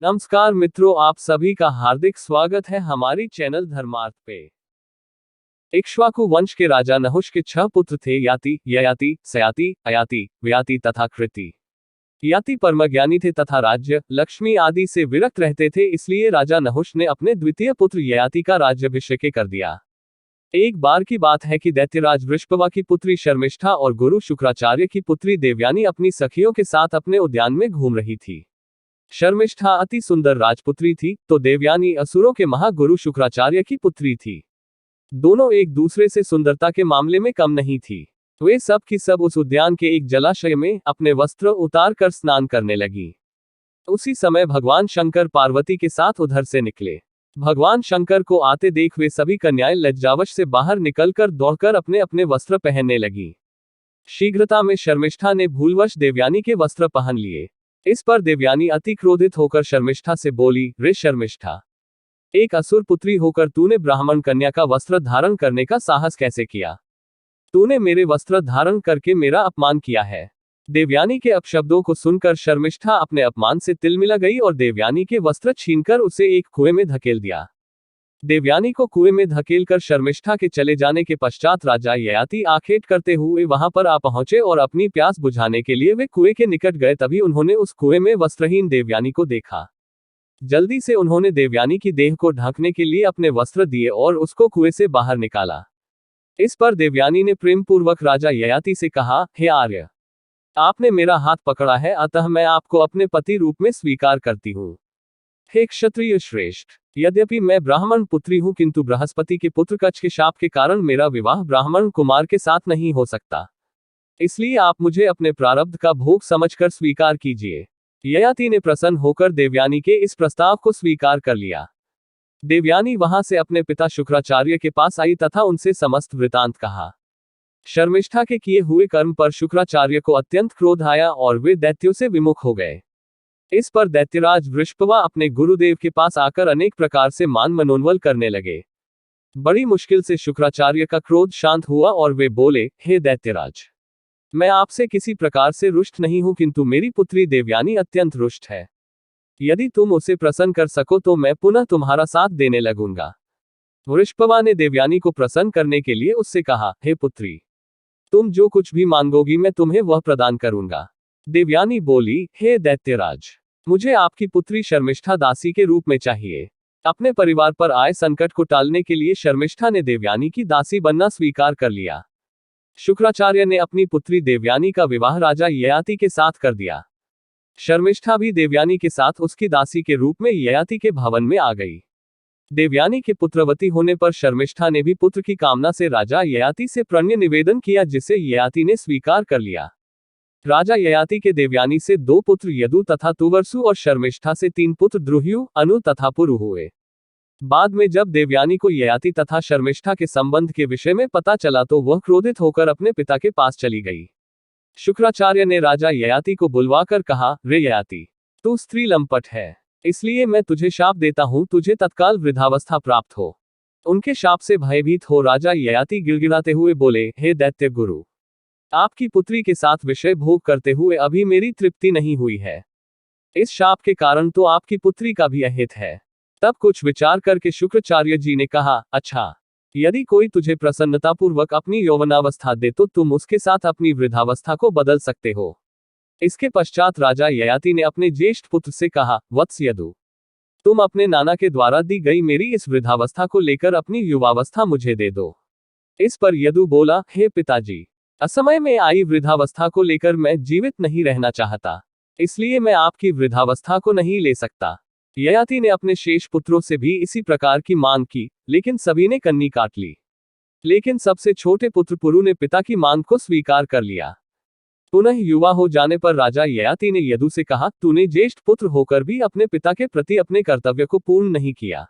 नमस्कार मित्रों, आप सभी का हार्दिक स्वागत है हमारी चैनल धर्मार्थ पे। इक्ष्वाकु वंश के राजा नहुष के 6 पुत्र थे, याति, ययाति, सयाति, अयाति, व्ययाति तथा कृति। याति परमज्ञानी थे तथा राज्य, लक्ष्मी आदि से विरक्त रहते थे, इसलिए राजा नहुष ने अपने द्वितीय पुत्र ययाति का राज्याभिषेक कर दिया। एक बार की बात है कि दैत्यराज वृषपवा की पुत्री शर्मिष्ठा और गुरु शुक्राचार्य की पुत्री देवयानी अपनी सखियों के साथ अपने उद्यान में घूम रही थी। शर्मिष्ठा अति सुंदर राजपुत्री थी, तो देवयानी असुरों के महागुरु शुक्राचार्य की पुत्री थी। दोनों एक दूसरे से सुंदरता के मामले में कम नहीं थी। वे सब की सब उस उद्यान के एक जलाशय में अपने वस्त्र उतार कर स्नान करने लगी। उसी समय भगवान शंकर पार्वती के साथ उधर से निकले। भगवान शंकर को आते देख वे सभी कन्याएं लज्जावश से बाहर निकलकर दौड़कर अपने अपने वस्त्र पहनने लगी। शीघ्रता में शर्मिष्ठा ने भूलवश देवयानी के वस्त्र पहन लिए। इस पर देवयानी अति क्रोधित होकर शर्मिष्ठा से बोली, रे शर्मिष्ठा, एक असुर पुत्री होकर तूने ब्राह्मण कन्या का वस्त्र धारण करने का साहस कैसे किया? तूने मेरे वस्त्र धारण करके मेरा अपमान किया है। देवयानी के अपशब्दों को सुनकर शर्मिष्ठा अपने अपमान से तिलमिला गई और देवयानी के वस्त्र छीनकर उसे एक कुएं में धकेल दिया। देवयानी को कुएं में धकेलकर शर्मिष्ठा के चले जाने के पश्चात राजा ययाति आखेट करते हुए वहां पर आ पहुंचे और अपनी प्यास बुझाने के लिए वे कुएं के निकट गए। तभी उन्होंने उस कुएं में वस्त्रहीन देवयानी को देखा। जल्दी से उन्होंने देवयानी की देह को ढकने के लिए अपने वस्त्र दिए और उसको कुएं से बाहर निकाला। इस पर देवयानी ने प्रेम पूर्वक राजा ययाति से कहा, हे आर्य, आपने मेरा हाथ पकड़ा है, अतः मैं आपको अपने पति रूप में स्वीकार करती हूँ। हे क्षत्रिय श्रेष्ठ, यद्यपि मैं ब्राह्मण पुत्री हूं, किंतु बृहस्पति के पुत्र कच्छ के शाप के कारण मेरा विवाह ब्राह्मण कुमार के साथ नहीं हो सकता। इसलिए आप मुझे अपने प्रारब्ध का भोग समझकर स्वीकार कीजिए। ययाति ने प्रसन्न होकर देवयानी के इस प्रस्ताव को स्वीकार कर लिया। देवयानी वहां से अपने पिता शुक्राचार्य के पास आई तथा उनसे समस्त वृतांत कहा। शर्मिष्ठा के किए हुए कर्म पर शुक्राचार्य को अत्यंत क्रोध आया और वे दैत्यों से विमुख हो गए। इस पर दैत्यराज वृषपवा अपने गुरुदेव के पास आकर अनेक प्रकार से मान मनोन्वल करने लगे। बड़ी मुश्किल से शुक्राचार्य का क्रोध शांत हुआ और वे बोले, हे दैत्यराज, मैं आपसे किसी प्रकार से रुष्ट नहीं हूं, किंतु मेरी पुत्री देवयानी अत्यंत रुष्ट है। यदि तुम उसे प्रसन्न कर सको तो मैं पुनः तुम्हारा साथ देने लगूंगा। वृषपवा ने देवयानी को प्रसन्न करने के लिए उससे कहा, हे पुत्री, तुम जो कुछ भी मांगोगी मैं तुम्हें वह प्रदान करूंगा। देवयानी बोली, हे दैत्यराज, मुझे आपकी पुत्री शर्मिष्ठा दासी के रूप में चाहिए। अपने परिवार पर आए संकट को टालने के लिए शर्मिष्ठा ने देवयानी की दासी बनना स्वीकार कर लिया। शुक्राचार्य ने अपनी पुत्री देवयानी का विवाह राजा ययाति के साथ कर दिया। शर्मिष्ठा भी देवयानी के साथ उसकी दासी के रूप में ययाति के भवन में आ गई। देवयानी के पुत्रवती होने पर शर्मिष्ठा ने भी पुत्र की कामना से राजा ययाति से प्रणय निवेदन किया, जिसे ययाति ने स्वीकार कर लिया। राजा ययाति के देवयानी से 2 पुत्र यदु तथा तुवर्सु और शर्मिष्ठा से 3 पुत्र द्रुह्यु, अनु तथा पुरु हुए। बाद में जब देवयानी को ययाति तथा शर्मिष्ठा के संबंध के विषय में पता चला तो वह क्रोधित होकर अपने पिता के पास चली गई। शुक्राचार्य ने राजा ययाति को बुलवाकर कहा, रे ययाति, तू स्त्री लंपट है, इसलिए मैं तुझे शाप देता हूं, तुझे तत्काल वृद्धावस्था प्राप्त हो। उनके शाप से भयभीत हो राजा ययाति गिड़गिड़ाते हुए बोले, हे दैत्य गुरु, आपकी पुत्री के साथ विषय भोग करते हुए अभी मेरी तृप्ति नहीं हुई है। इस शाप के कारण तो आपकी पुत्री का भी अहित है। तब कुछ विचार करके शुक्राचार्य जी ने कहा, अच्छा, यदि कोई तुझे प्रसन्नतापूर्वक अपनी यौवनावस्था दे तो तुम उसके साथ अपनी वृद्धावस्था को बदल सकते हो। इसके पश्चात राजा ययाति ने अपने ज्येष्ठ पुत्र से कहा, वत्स यदु, तुम अपने नाना के द्वारा दी गई मेरी इस वृद्धावस्था को लेकर अपनी युवावस्था मुझे दे दो। इस पर यदु बोला, हे पिताजी, असमय में आई वृद्धावस्था को लेकर मैं जीवित नहीं रहना चाहता, इसलिए मैं आपकी वृद्धावस्था को नहीं ले सकता। ययाति ने अपने शेष पुत्रों से भी इसी प्रकार की मांग की, लेकिन सभी ने कन्नी काट ली। लेकिन सबसे छोटे पुत्र पुरु ने पिता की मांग को स्वीकार कर लिया। पुनः युवा हो जाने पर राजा ययाति ने यदु से कहा, तूने ज्येष्ठ पुत्र होकर भी अपने पिता के प्रति अपने कर्तव्य को पूर्ण नहीं किया,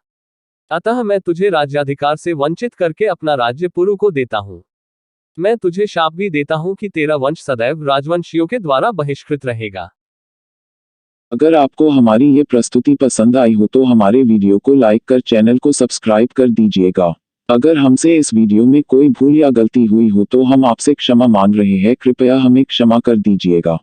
अतः मैं तुझे राज्याधिकार से वंचित करके अपना राज्य पुरु को देता हूं। मैं तुझे शाप भी देता हूं कि तेरा वंश सदैव राजवंशियों के द्वारा बहिष्कृत रहेगा। अगर आपको हमारी ये प्रस्तुति पसंद आई हो तो हमारे वीडियो को लाइक कर चैनल को सब्सक्राइब कर दीजिएगा। अगर हमसे इस वीडियो में कोई भूल या गलती हुई हो तो हम आपसे क्षमा मांग रहे हैं, कृपया हमें क्षमा कर दीजिएगा।